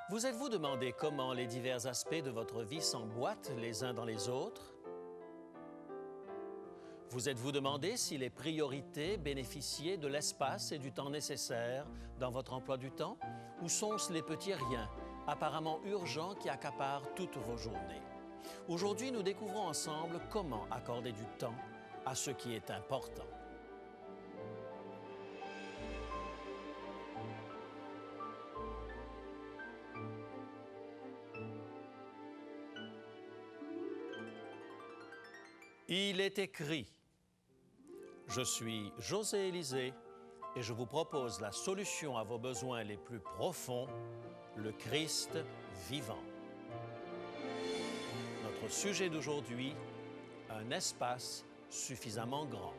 Vous êtes-vous demandé comment les divers aspects de votre vie s'emboîtent les uns dans les autres? Vous êtes-vous demandé si les priorités bénéficiaient de l'espace et du temps nécessaires dans votre emploi du temps? Ou sont-ce les petits riens, apparemment urgents, qui accaparent toutes vos journées? Aujourd'hui, nous découvrons ensemble comment accorder du temps à ce qui est important. Il est écrit. Je suis José Élysée et je vous propose la solution à vos besoins les plus profonds, le Christ vivant. Notre sujet d'aujourd'hui, un espace suffisamment grand.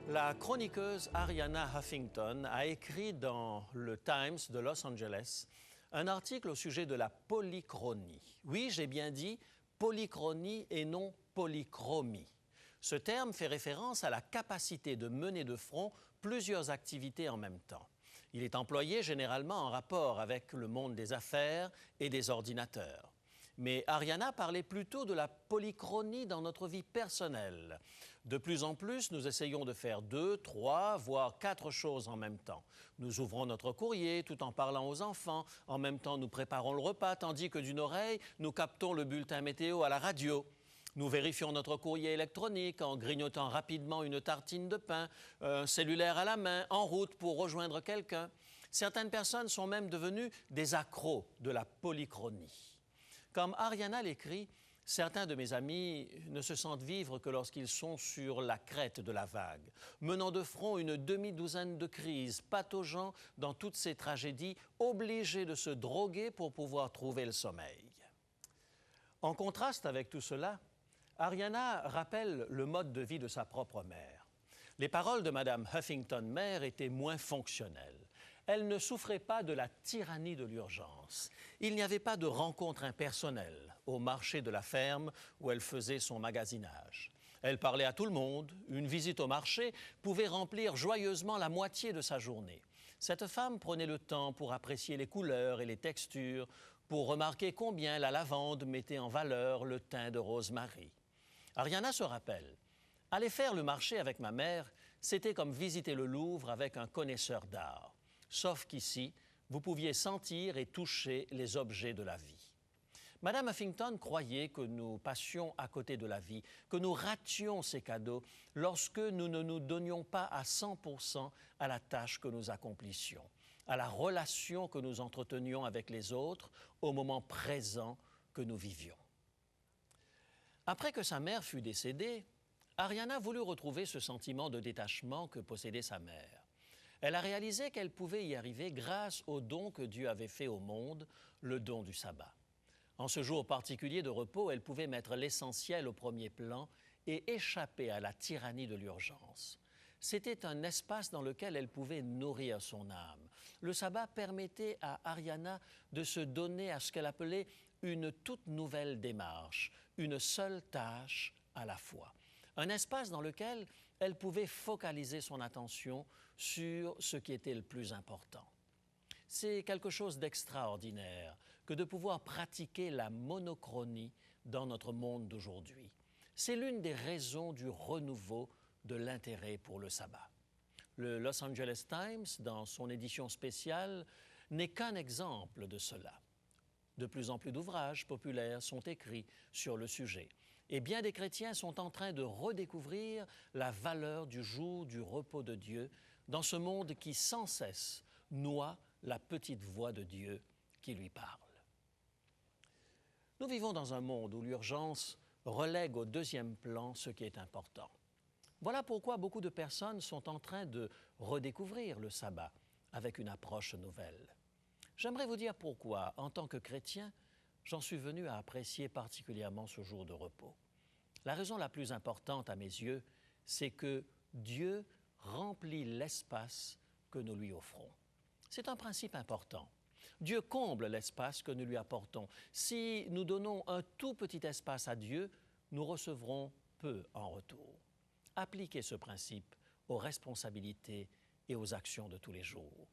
La chroniqueuse Arianna Huffington a écrit dans le Times de Los Angeles un article au sujet de la polychronie. Oui, j'ai bien dit polychronie et non polychromie. Ce terme fait référence à la capacité de mener de front plusieurs activités en même temps. Il est employé généralement en rapport avec le monde des affaires et des ordinateurs. Mais Arianna parlait plutôt de la polychronie dans notre vie personnelle. De plus en plus, nous essayons de faire 2, 3, voire 4 choses en même temps. Nous ouvrons notre courrier tout en parlant aux enfants. En même temps, nous préparons le repas, tandis que d'une oreille, nous captons le bulletin météo à la radio. Nous vérifions notre courrier électronique en grignotant rapidement une tartine de pain, un cellulaire à la main, en route pour rejoindre quelqu'un. Certaines personnes sont même devenues des accros de la polychronie. Comme Arianna l'écrit, certains de mes amis ne se sentent vivre que lorsqu'ils sont sur la crête de la vague, menant de front une demi-douzaine de crises, pataugeant dans toutes ces tragédies, obligés de se droguer pour pouvoir trouver le sommeil. En contraste avec tout cela, Arianna rappelle le mode de vie de sa propre mère. Les paroles de Mme Huffington mère étaient moins fonctionnelles. Elle ne souffrait pas de la tyrannie de l'urgence. Il n'y avait pas de rencontre impersonnelle au marché de la ferme où elle faisait son magasinage. Elle parlait à tout le monde. Une visite au marché pouvait remplir joyeusement la moitié de sa journée. Cette femme prenait le temps pour apprécier les couleurs et les textures, pour remarquer combien la lavande mettait en valeur le thym de rosemary. Arianna se rappelle. Aller faire le marché avec ma mère, c'était comme visiter le Louvre avec un connaisseur d'art. Sauf qu'ici, vous pouviez sentir et toucher les objets de la vie. Madame Huffington croyait que nous passions à côté de la vie, que nous rations ces cadeaux lorsque nous ne nous donnions pas à 100% à la tâche que nous accomplissions, à la relation que nous entretenions avec les autres au moment présent que nous vivions. Après que sa mère fut décédée, Arianna voulut retrouver ce sentiment de détachement que possédait sa mère. Elle a réalisé qu'elle pouvait y arriver grâce au don que Dieu avait fait au monde, le don du sabbat. En ce jour particulier de repos, elle pouvait mettre l'essentiel au premier plan et échapper à la tyrannie de l'urgence. C'était un espace dans lequel elle pouvait nourrir son âme. Le sabbat permettait à Arianna de se donner à ce qu'elle appelait une toute nouvelle démarche, une seule tâche à la fois. Un espace dans lequel elle pouvait focaliser son attention sur ce qui était le plus important. C'est quelque chose d'extraordinaire que de pouvoir pratiquer la monochronie dans notre monde d'aujourd'hui. C'est l'une des raisons du renouveau de l'intérêt pour le sabbat. Le Los Angeles Times, dans son édition spéciale, n'est qu'un exemple de cela. De plus en plus d'ouvrages populaires sont écrits sur le sujet. Et bien des chrétiens sont en train de redécouvrir la valeur du jour du repos de Dieu dans ce monde qui sans cesse noie la petite voix de Dieu qui lui parle. Nous vivons dans un monde où l'urgence relègue au deuxième plan ce qui est important. Voilà pourquoi beaucoup de personnes sont en train de redécouvrir le sabbat avec une approche nouvelle. J'aimerais vous dire pourquoi, en tant que chrétien, j'en suis venu à apprécier particulièrement ce jour de repos. La raison la plus importante à mes yeux, c'est que Dieu remplit l'espace que nous lui offrons. C'est un principe important. Dieu comble l'espace que nous lui apportons. Si nous donnons un tout petit espace à Dieu, nous recevrons peu en retour. Appliquez ce principe aux responsabilités et aux actions de tous les jours.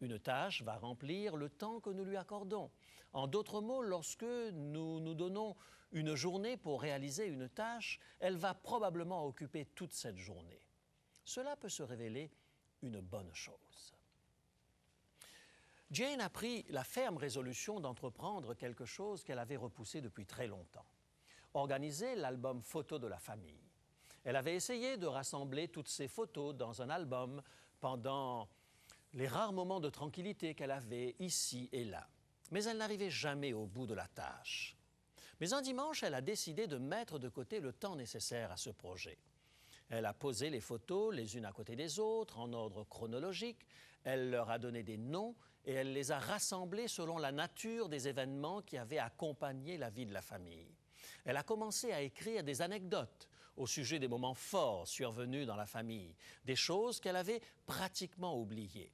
Une tâche va remplir le temps que nous lui accordons. En d'autres mots, lorsque nous nous donnons une journée pour réaliser une tâche, elle va probablement occuper toute cette journée. Cela peut se révéler une bonne chose. Jane a pris la ferme résolution d'entreprendre quelque chose qu'elle avait repoussé depuis très longtemps. Organiser l'album photo de la famille. Elle avait essayé de rassembler toutes ces photos dans un album pendant les rares moments de tranquillité qu'elle avait ici et là. Mais elle n'arrivait jamais au bout de la tâche. Mais un dimanche, elle a décidé de mettre de côté le temps nécessaire à ce projet. Elle a posé les photos les unes à côté des autres, en ordre chronologique. Elle leur a donné des noms et elle les a rassemblées selon la nature des événements qui avaient accompagné la vie de la famille. Elle a commencé à écrire des anecdotes au sujet des moments forts survenus dans la famille, des choses qu'elle avait pratiquement oubliées.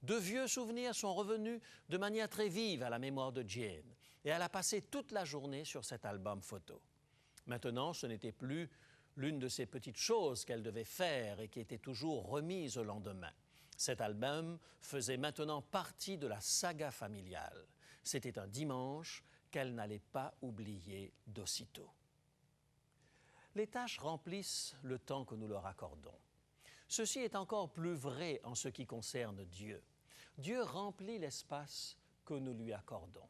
De vieux souvenirs sont revenus de manière très vive à la mémoire de Jane et elle a passé toute la journée sur cet album photo. Maintenant, ce n'était plus l'une de ces petites choses qu'elle devait faire et qui était toujours remise au lendemain. Cet album faisait maintenant partie de la saga familiale. C'était un dimanche qu'elle n'allait pas oublier d'aussitôt. Les tâches remplissent le temps que nous leur accordons. Ceci est encore plus vrai en ce qui concerne Dieu. Dieu remplit l'espace que nous lui accordons.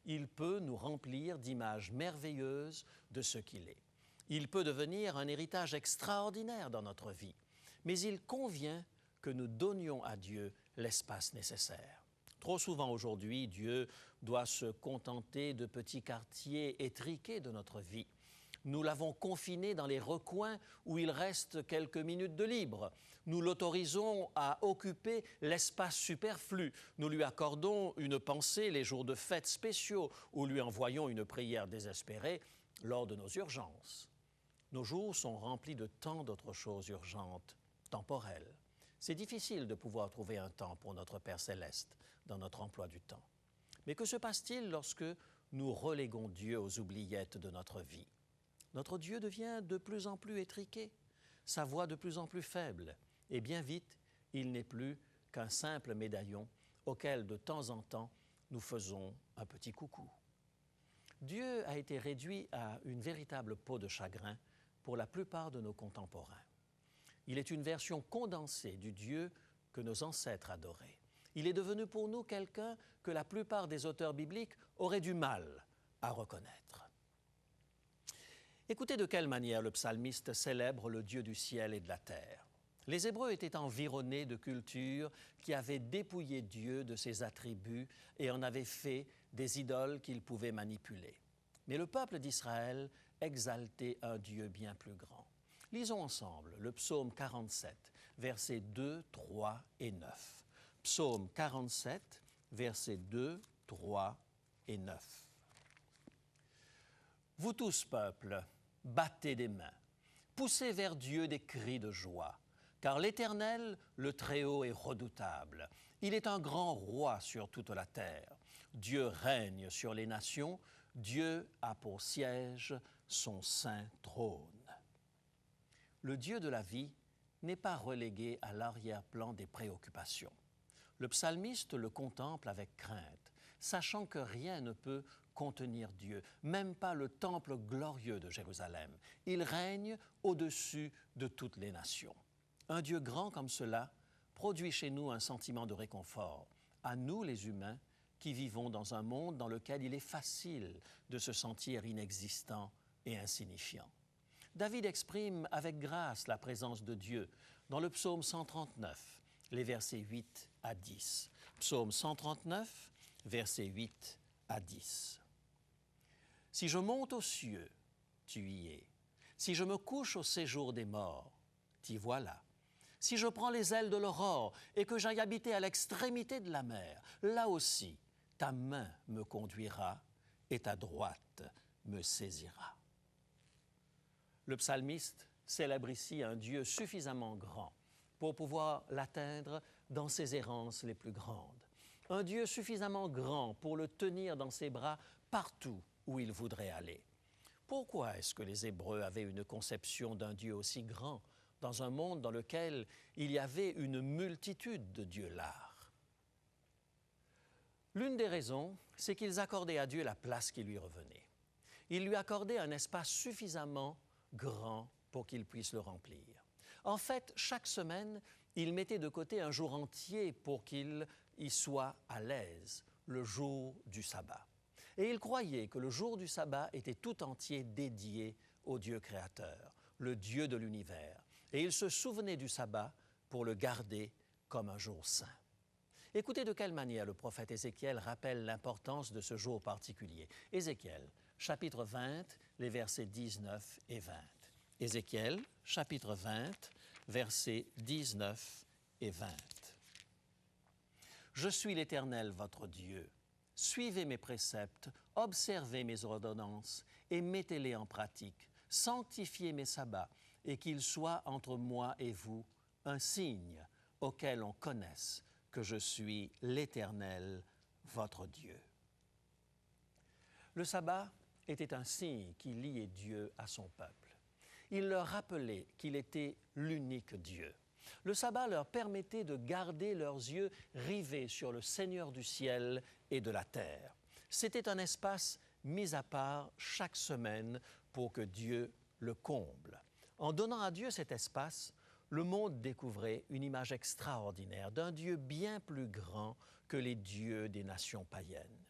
Il peut nous remplir d'images merveilleuses de ce qu'il est. Il peut devenir un héritage extraordinaire dans notre vie, mais il convient que nous donnions à Dieu l'espace nécessaire. Trop souvent aujourd'hui, Dieu doit se contenter de petits quartiers étriqués de notre vie. Nous l'avons confiné dans les recoins où il reste quelques minutes de libre. Nous l'autorisons à occuper l'espace superflu. Nous lui accordons une pensée les jours de fêtes spéciaux ou lui envoyons une prière désespérée lors de nos urgences. Nos jours sont remplis de tant d'autres choses urgentes, temporelles. C'est difficile de pouvoir trouver un temps pour notre Père céleste dans notre emploi du temps. Mais que se passe-t-il lorsque nous reléguons Dieu aux oubliettes de notre vie? Notre Dieu devient de plus en plus étriqué, sa voix de plus en plus faible, et bien vite, il n'est plus qu'un simple médaillon auquel de temps en temps nous faisons un petit coucou. Dieu a été réduit à une véritable peau de chagrin pour la plupart de nos contemporains. Il est une version condensée du Dieu que nos ancêtres adoraient. Il est devenu pour nous quelqu'un que la plupart des auteurs bibliques auraient du mal à reconnaître. Écoutez de quelle manière le psalmiste célèbre le Dieu du ciel et de la terre. Les Hébreux étaient environnés de cultures qui avaient dépouillé Dieu de ses attributs et en avaient fait des idoles qu'ils pouvaient manipuler. Mais le peuple d'Israël exaltait un Dieu bien plus grand. Lisons ensemble le psaume 47, versets 2, 3 et 9. Psaume 47, versets 2, 3 et 9. Vous tous, peuple, battez des mains, poussez vers Dieu des cris de joie, car l'Éternel, le Très-Haut, est redoutable. Il est un grand roi sur toute la terre. Dieu règne sur les nations, Dieu a pour siège son saint trône. Le Dieu de la vie n'est pas relégué à l'arrière-plan des préoccupations. Le psalmiste le contemple avec crainte, sachant que rien ne peut contenir Dieu, même pas le temple glorieux de Jérusalem. Il règne au-dessus de toutes les nations. Un Dieu grand comme cela produit chez nous un sentiment de réconfort, à nous les humains qui vivons dans un monde dans lequel il est facile de se sentir inexistant et insignifiant. David exprime avec grâce la présence de Dieu dans le psaume 139, les versets 8 à 10. Psaume 139, versets 8 à 10. Si je monte aux cieux, tu y es. Si je me couche au séjour des morts, t'y voilà. Si je prends les ailes de l'aurore et que j'aille habiter à l'extrémité de la mer, là aussi, ta main me conduira et ta droite me saisira. Le psalmiste célèbre ici un Dieu suffisamment grand pour pouvoir l'atteindre dans ses errances les plus grandes. Un Dieu suffisamment grand pour le tenir dans ses bras partout où il voudrait aller. Pourquoi est-ce que les Hébreux avaient une conception d'un Dieu aussi grand dans un monde dans lequel il y avait une multitude de dieux lards? L'une des raisons, c'est qu'ils accordaient à Dieu la place qui lui revenait. Ils lui accordaient un espace suffisamment grand pour qu'il puisse le remplir. En fait, chaque semaine, ils mettaient de côté un jour entier pour qu'il y soit à l'aise, le jour du sabbat. Et ils croyaient que le jour du sabbat était tout entier dédié au Dieu créateur, le Dieu de l'univers. Et ils se souvenaient du sabbat pour le garder comme un jour saint. Écoutez de quelle manière le prophète Ézéchiel rappelle l'importance de ce jour particulier. Ézéchiel, chapitre 20, les versets 19 et 20. Ézéchiel, chapitre 20, versets 19 et 20. « Je suis l'Éternel, votre Dieu. Suivez mes préceptes, observez mes ordonnances et mettez-les en pratique. Sanctifiez mes sabbats et qu'ils soient entre moi et vous un signe auquel on connaisse que je suis l'Éternel, votre Dieu. » Le sabbat était un signe qui liait Dieu à son peuple. Il leur rappelait qu'il était l'unique Dieu. Le sabbat leur permettait de garder leurs yeux rivés sur le Seigneur du ciel et de la terre. C'était un espace mis à part chaque semaine pour que Dieu le comble. En donnant à Dieu cet espace, le monde découvrait une image extraordinaire d'un Dieu bien plus grand que les dieux des nations païennes.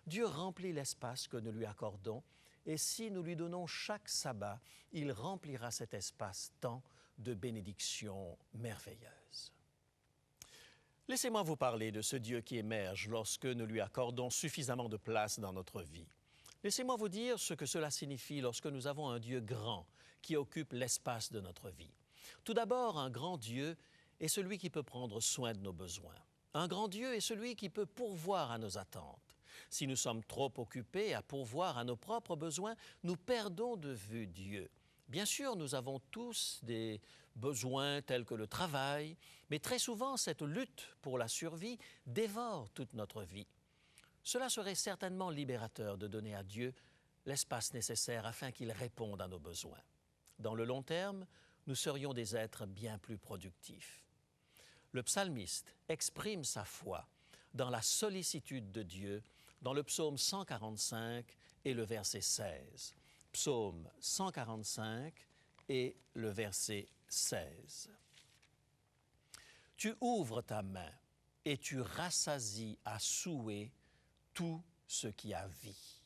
Dieu remplit l'espace que nous lui accordons, et si nous lui donnons chaque sabbat, il remplira cet espace-temps de bénédictions merveilleuses. Laissez-moi vous parler de ce Dieu qui émerge lorsque nous lui accordons suffisamment de place dans notre vie. Laissez-moi vous dire ce que cela signifie lorsque nous avons un Dieu grand qui occupe l'espace de notre vie. Tout d'abord, un grand Dieu est celui qui peut prendre soin de nos besoins. Un grand Dieu est celui qui peut pourvoir à nos attentes. Si nous sommes trop occupés à pourvoir à nos propres besoins, nous perdons de vue Dieu. Bien sûr, nous avons tous des besoins tels que le travail, mais très souvent, cette lutte pour la survie dévore toute notre vie. Cela serait certainement libérateur de donner à Dieu l'espace nécessaire afin qu'il réponde à nos besoins. Dans le long terme, nous serions des êtres bien plus productifs. Le psalmiste exprime sa foi dans la sollicitude de Dieu dans le psaume 145 et le verset 16. Psaume 145 et le verset 16. « Tu ouvres ta main et tu rassasies à souhait tout ce qui a vie. »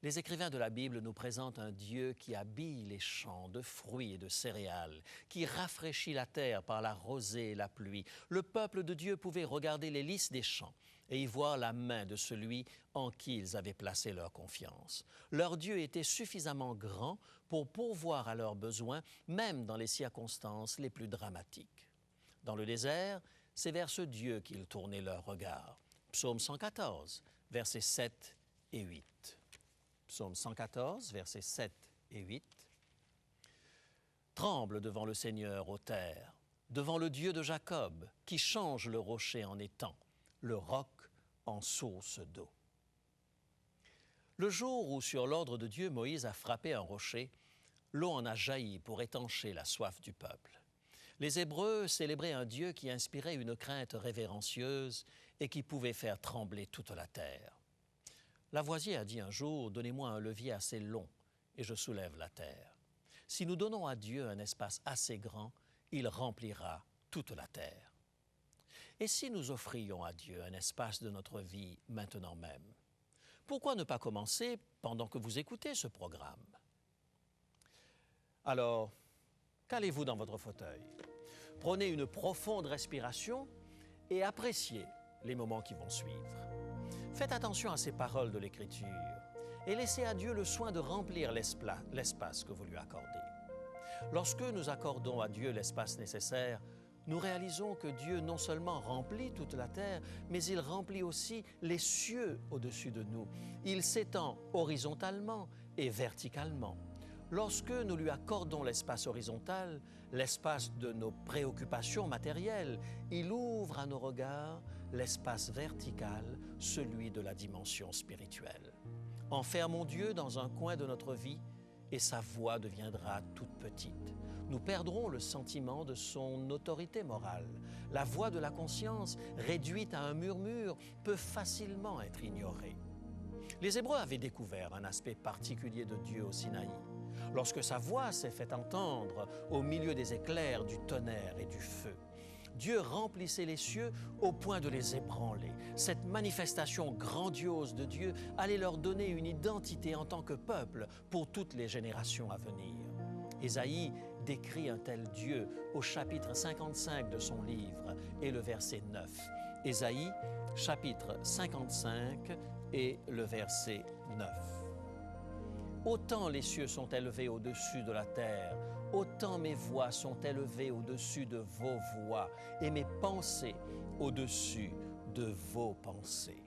Les écrivains de la Bible nous présentent un Dieu qui habille les champs de fruits et de céréales, qui rafraîchit la terre par la rosée et la pluie. Le peuple de Dieu pouvait regarder les lys des champs et y voir la main de celui en qui ils avaient placé leur confiance. Leur Dieu était suffisamment grand pour pourvoir à leurs besoins, même dans les circonstances les plus dramatiques. Dans le désert, c'est vers ce Dieu qu'ils tournaient leur regard. Psaume 114, versets 7 et 8. Psaume 114, versets 7 et 8. « Tremble devant le Seigneur, ô terre, devant le Dieu de Jacob, qui change le rocher en étang, le roc en source d'eau. » Le jour où, sur l'ordre de Dieu, Moïse a frappé un rocher, l'eau en a jailli pour étancher la soif du peuple. Les Hébreux célébraient un Dieu qui inspirait une crainte révérencieuse et qui pouvait faire trembler toute la terre. Lavoisier a dit un jour « Donnez-moi un levier assez long et je soulève la terre. » Si nous donnons à Dieu un espace assez grand, il remplira toute la terre. Et si nous offrions à Dieu un espace de notre vie maintenant même? Pourquoi ne pas commencer pendant que vous écoutez ce programme? Alors, calez-vous dans votre fauteuil. Prenez une profonde respiration et appréciez les moments qui vont suivre. Faites attention à ces paroles de l'Écriture et laissez à Dieu le soin de remplir l'espace que vous lui accordez. Lorsque nous accordons à Dieu l'espace nécessaire, nous réalisons que Dieu non seulement remplit toute la terre, mais il remplit aussi les cieux au-dessus de nous. Il s'étend horizontalement et verticalement. Lorsque nous lui accordons l'espace horizontal, l'espace de nos préoccupations matérielles, il ouvre à nos regards l'espace vertical, celui de la dimension spirituelle. Enfermons Dieu dans un coin de notre vie et sa voix deviendra toute petite. nous perdrons le sentiment de son autorité morale. La voix de la conscience, réduite à un murmure, peut facilement être ignorée. Les Hébreux avaient découvert un aspect particulier de Dieu au Sinaï. Lorsque sa voix s'est fait entendre au milieu des éclairs, du tonnerre et du feu, Dieu remplissait les cieux au point de les ébranler. Cette manifestation grandiose de Dieu allait leur donner une identité en tant que peuple pour toutes les générations à venir. Ésaïe décrit un tel Dieu au chapitre 55 de son livre et le verset 9. Ésaïe, chapitre 55 et le verset 9. Autant les cieux sont élevés au-dessus de la terre, autant mes voix sont élevées au-dessus de vos voix et mes pensées au-dessus de vos pensées.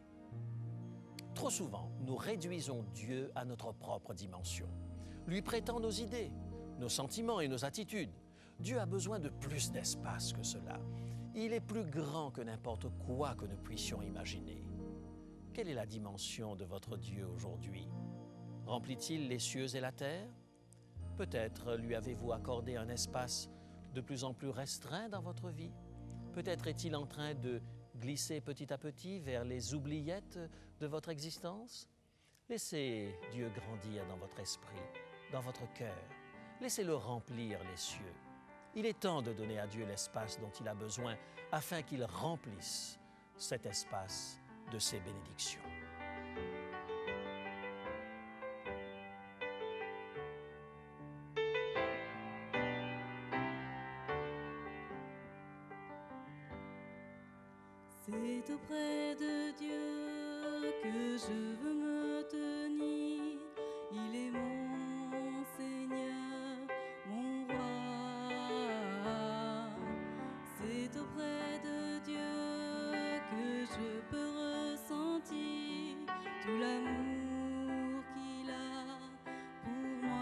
Trop souvent, nous réduisons Dieu à notre propre dimension, lui prêtant nos idées, nos sentiments et nos attitudes. Dieu a besoin de plus d'espace que cela. Il est plus grand que n'importe quoi que nous puissions imaginer. Quelle est la dimension de votre Dieu aujourd'hui? Remplit-il les cieux et la terre? Peut-être lui avez-vous accordé un espace de plus en plus restreint dans votre vie. Peut-être est-il en train de glisser petit à petit vers les oubliettes de votre existence. Laissez Dieu grandir dans votre esprit, dans votre cœur. Laissez-le remplir les cieux. Il est temps de donner à Dieu l'espace dont il a besoin afin qu'il remplisse cet espace de ses bénédictions. C'est auprès de Dieu que je veux me tenir. Il est mon Seigneur, mon roi. C'est auprès de Dieu que je peux ressentir tout l'amour qu'il a pour moi.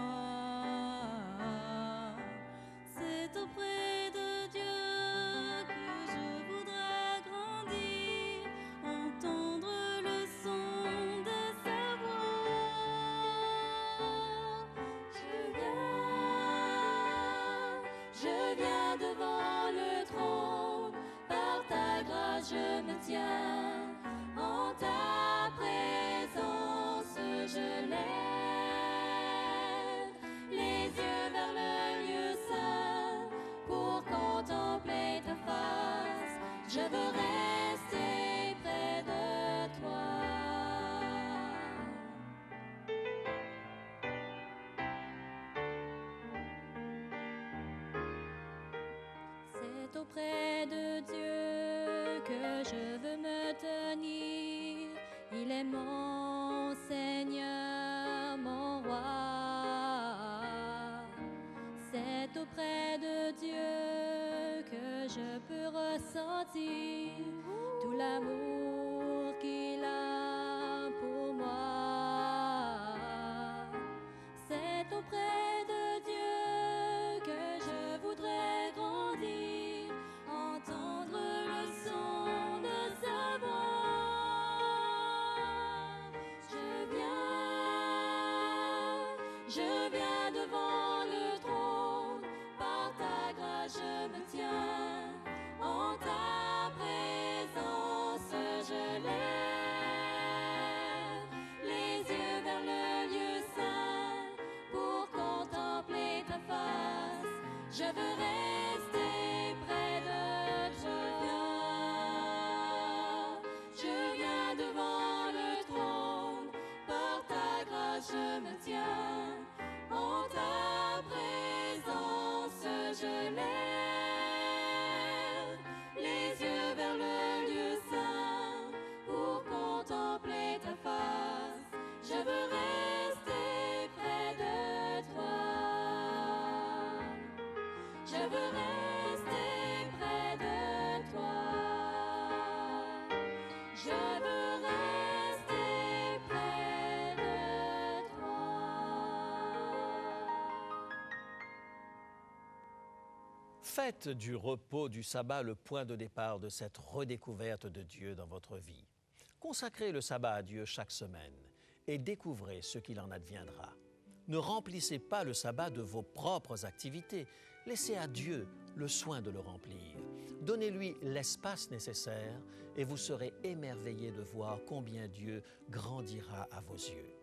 C'est auprès de Dieu que je voudrais grandir, entendre le son de sa voix. Je viens devant le trône, par ta grâce je me tiens, en ta présence je lève les yeux vers le lieu saint, pour contempler ta face, je veux rester près de toi. C'est auprès de Dieu que je veux me tenir. Il est mon Seigneur, mon roi. C'est auprès de Dieu que je peux ressentir tout l'amour qu'il a pour moi. C'est auprès de Dieu que je voudrais grandir, entendre le son de sa voix. Je viens devant le trône, par ta grâce je me tiens, en ta présence je lève les yeux vers le lieu saint, pour contempler ta face, je veux rester près de toi. Je viens devant le trône, par ta grâce je me tiens, en ta présence je lève les yeux vers le lieu saint, pour contempler ta face, je veux rester près de toi. Je veux rester près de toi. Je veux rester près de toi. Faites du repos du sabbat le point de départ de cette redécouverte de Dieu dans votre vie. Consacrez le sabbat à Dieu chaque semaine et découvrez ce qu'il en adviendra. Ne remplissez pas le sabbat de vos propres activités, Laissez à Dieu le soin de le remplir. Donnez-lui l'espace nécessaire et vous serez émerveillés de voir combien Dieu grandira à vos yeux.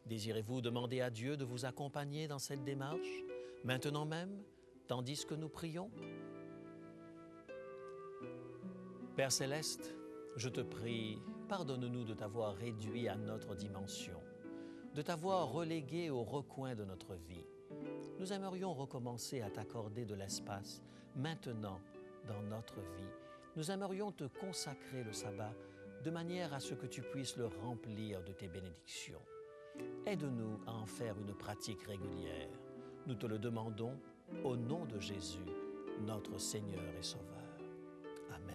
Désirez-vous demander à Dieu de vous accompagner dans cette démarche, maintenant même, tandis que nous prions? Père Céleste, je te prie, pardonne-nous de t'avoir réduit à notre dimension, de t'avoir relégué au recoin de notre vie. Nous aimerions recommencer à t'accorder de l'espace maintenant dans notre vie. Nous aimerions te consacrer le sabbat de manière à ce que tu puisses le remplir de tes bénédictions. Aide-nous à en faire une pratique régulière. Nous te le demandons au nom de Jésus, notre Seigneur et Sauveur. Amen.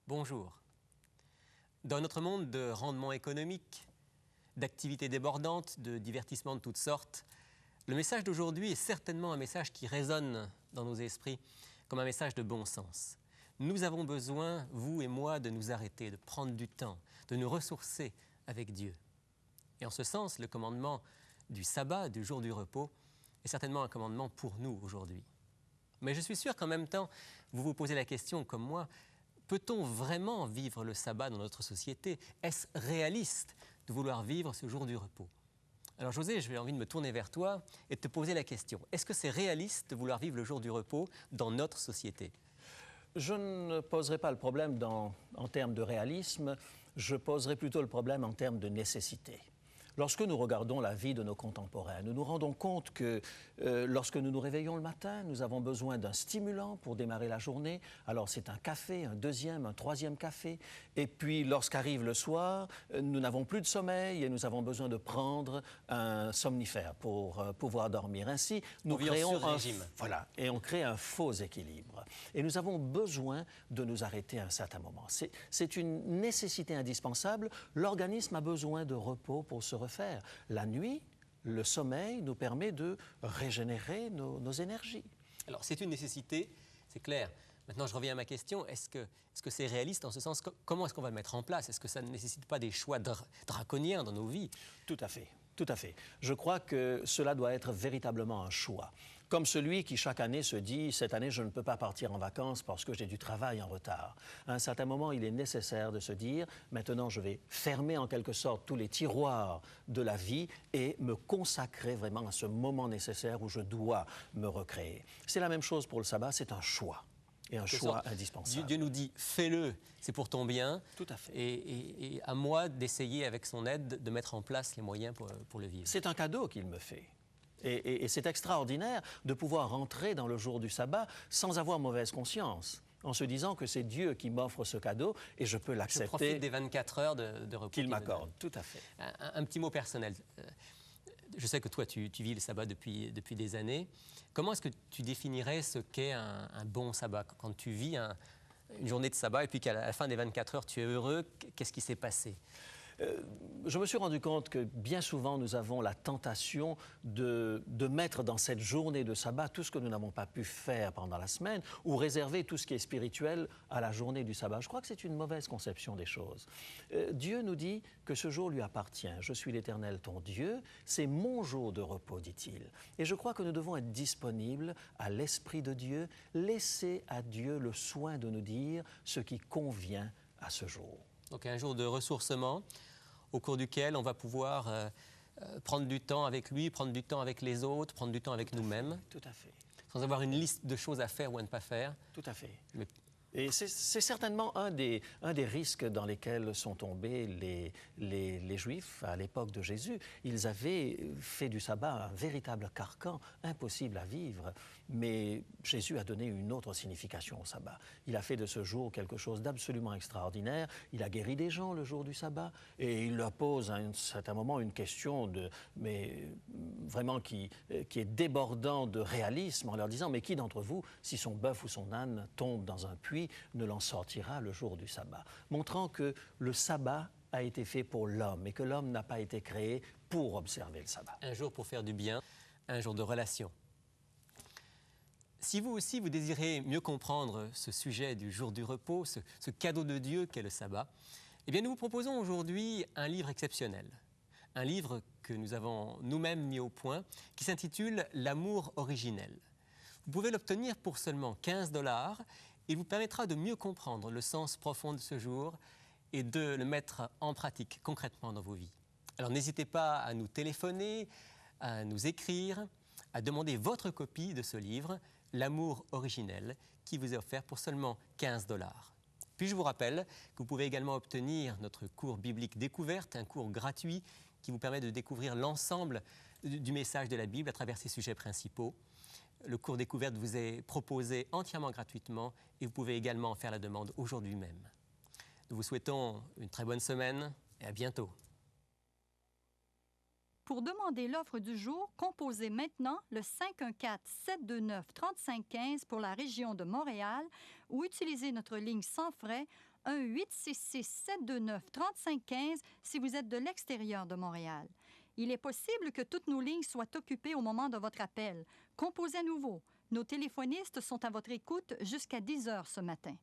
Bonjour. Dans notre monde de rendement économique, d'activités débordantes, de divertissements de toutes sortes, le message d'aujourd'hui est certainement un message qui résonne dans nos esprits comme un message de bon sens. Nous avons besoin, vous et moi, de nous arrêter, de prendre du temps, de nous ressourcer avec Dieu. Et en ce sens, le commandement du sabbat, du jour du repos, est certainement un commandement pour nous aujourd'hui. Mais je suis sûr qu'en même temps, vous vous posez la question, comme moi, peut-on vraiment vivre le sabbat dans notre société? Est-ce réaliste de vouloir vivre ce jour du repos? Alors José, j'ai envie de me tourner vers toi et de te poser la question. Est-ce que c'est réaliste de vouloir vivre le jour du repos dans notre société? Je ne poserai pas le problème en termes de réalisme, je poserai plutôt le problème en termes de nécessité. Lorsque nous regardons la vie de nos contemporains, nous nous rendons compte que lorsque nous nous réveillons le matin, nous avons besoin d'un stimulant pour démarrer la journée. Alors c'est un café, un deuxième, un troisième café. Et puis lorsqu'arrive le soir, nous n'avons plus de sommeil et nous avons besoin de prendre un somnifère pour pouvoir dormir. Ainsi, nous créons voilà, et on crée un faux équilibre. Et nous avons besoin de nous arrêter à un certain moment. C'est une nécessité indispensable. L'organisme a besoin de repos pour se refaire. La nuit, le sommeil nous permet de régénérer nos énergies. Alors, c'est une nécessité, c'est clair. Maintenant, je reviens à ma question. Est-ce que c'est réaliste en ce sens? Comment est-ce qu'on va le mettre en place? Est-ce que ça ne nécessite pas des choix draconiens dans nos vies? Tout à fait. Tout à fait. Je crois que cela doit être véritablement un choix. Comme celui qui, chaque année, se dit « Cette année, je ne peux pas partir en vacances parce que j'ai du travail en retard ». À un certain moment, il est nécessaire de se dire « Maintenant, je vais fermer en quelque sorte tous les tiroirs de la vie et me consacrer vraiment à ce moment nécessaire où je dois me recréer ». C'est la même chose pour le sabbat, c'est un choix. Et un choix indispensable. Dieu nous dit « Fais-le, c'est pour ton bien ». Tout à fait. Et à moi d'essayer, avec son aide, de mettre en place les moyens pour le vivre. C'est un cadeau qu'il me fait. Et c'est extraordinaire de pouvoir rentrer dans le jour du sabbat sans avoir mauvaise conscience, en se disant que c'est Dieu qui m'offre ce cadeau et je peux l'accepter. Je profite des 24 heures de repos qu'il m'accorde. Tout à fait. Un petit mot personnel. Je sais que toi, tu vis le sabbat depuis des années. Comment est-ce que tu définirais ce qu'est un bon sabbat? Quand tu vis une journée de sabbat et puis qu'à la fin des 24 heures, tu es heureux, qu'est-ce qui s'est passé? Je me suis rendu compte que bien souvent, nous avons la tentation de mettre dans cette journée de sabbat tout ce que nous n'avons pas pu faire pendant la semaine ou réserver tout ce qui est spirituel à la journée du sabbat. Je crois que c'est une mauvaise conception des choses. Dieu nous dit que ce jour lui appartient. Je suis l'Éternel, ton Dieu. C'est mon jour de repos, dit-il. Et je crois que nous devons être disponibles à l'Esprit de Dieu, laisser à Dieu le soin de nous dire ce qui convient à ce jour. Donc un jour de ressourcement au cours duquel on va pouvoir prendre du temps avec lui, prendre du temps avec les autres, prendre du temps avec nous-mêmes. Tout à fait. Sans avoir une liste de choses à faire ou à ne pas faire. Tout à fait. Mais... Et c'est certainement un des risques dans lesquels sont tombés les Juifs à l'époque de Jésus. Ils avaient fait du sabbat un véritable carcan, impossible à vivre. Mais Jésus a donné une autre signification au sabbat. Il a fait de ce jour quelque chose d'absolument extraordinaire. Il a guéri des gens le jour du sabbat et il leur pose à un certain moment une question vraiment qui est débordant de réalisme en leur disant « Mais qui d'entre vous, si son bœuf ou son âne tombe dans un puits, lui ne l'en sortira le jour du sabbat, montrant que le sabbat a été fait pour l'homme et que l'homme n'a pas été créé pour observer le sabbat. Un jour pour faire du bien, un jour de relation. Si vous aussi, vous désirez mieux comprendre ce sujet du jour du repos, ce cadeau de Dieu qu'est le sabbat, eh bien nous vous proposons aujourd'hui un livre exceptionnel. Un livre que nous avons nous-mêmes mis au point, qui s'intitule « L'amour originel ». Vous pouvez l'obtenir pour seulement 15 $. Il vous permettra de mieux comprendre le sens profond de ce jour et de le mettre en pratique concrètement dans vos vies. Alors n'hésitez pas à nous téléphoner, à nous écrire, à demander votre copie de ce livre, L'amour originel, qui vous est offert pour seulement 15 $. Puis je vous rappelle que vous pouvez également obtenir notre cours biblique découverte, un cours gratuit qui vous permet de découvrir l'ensemble du message de la Bible à travers ses sujets principaux. Le cours découverte vous est proposé entièrement gratuitement et vous pouvez également en faire la demande aujourd'hui même. Nous vous souhaitons une très bonne semaine et à bientôt. Pour demander l'offre du jour, composez maintenant le 514-729-3515 pour la région de Montréal ou utilisez notre ligne sans frais 1-866-729-3515 si vous êtes de l'extérieur de Montréal. Il est possible que toutes nos lignes soient occupées au moment de votre appel. Composez à nouveau. Nos téléphonistes sont à votre écoute jusqu'à 10 heures ce matin.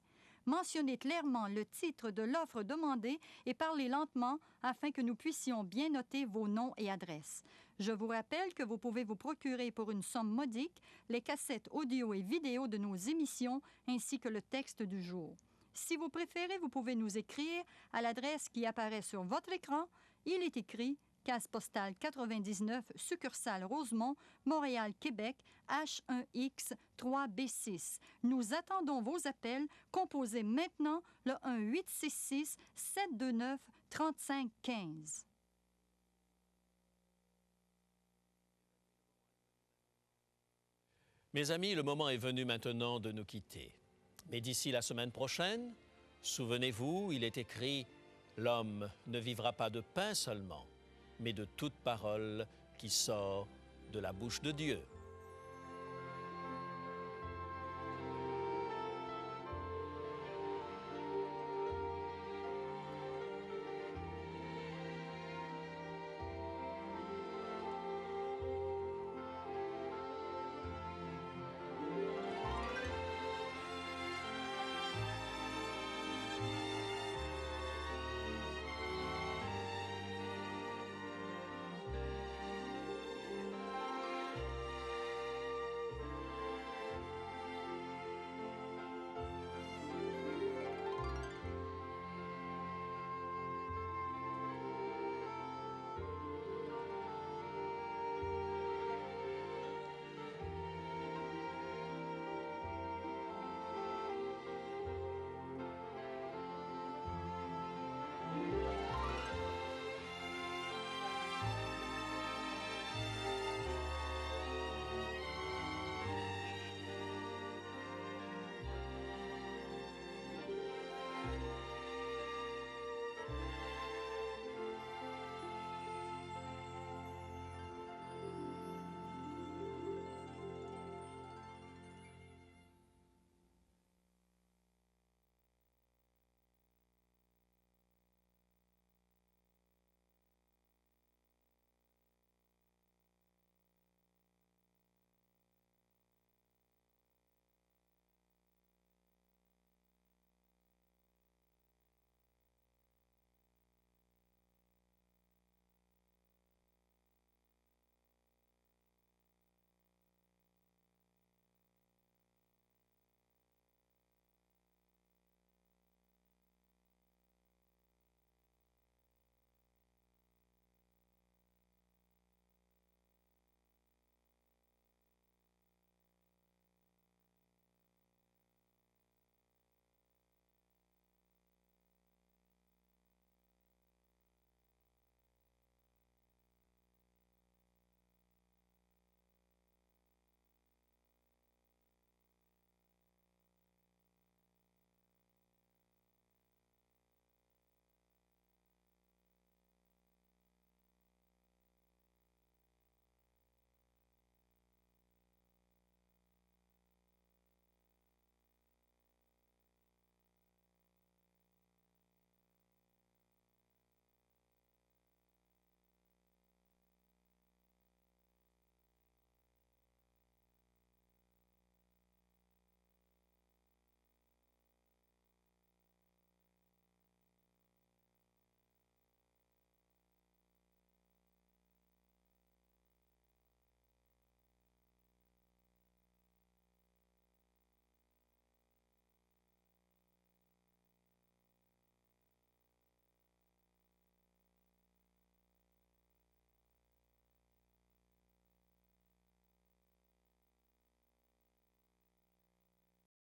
Mentionnez clairement le titre de l'offre demandée et parlez lentement afin que nous puissions bien noter vos noms et adresses. Je vous rappelle que vous pouvez vous procurer pour une somme modique les cassettes audio et vidéo de nos émissions ainsi que le texte du jour. Si vous préférez, vous pouvez nous écrire à l'adresse qui apparaît sur votre écran. Il est écrit Case postale 99, succursale Rosemont, Montréal, Québec, H1X 3B6. Nous attendons vos appels. Composez maintenant le 1-866-729-3515. Mes amis, le moment est venu maintenant de nous quitter. Mais d'ici la semaine prochaine, souvenez-vous, il est écrit « L'homme ne vivra pas de pain seulement, mais de toute parole qui sort de la bouche de Dieu. »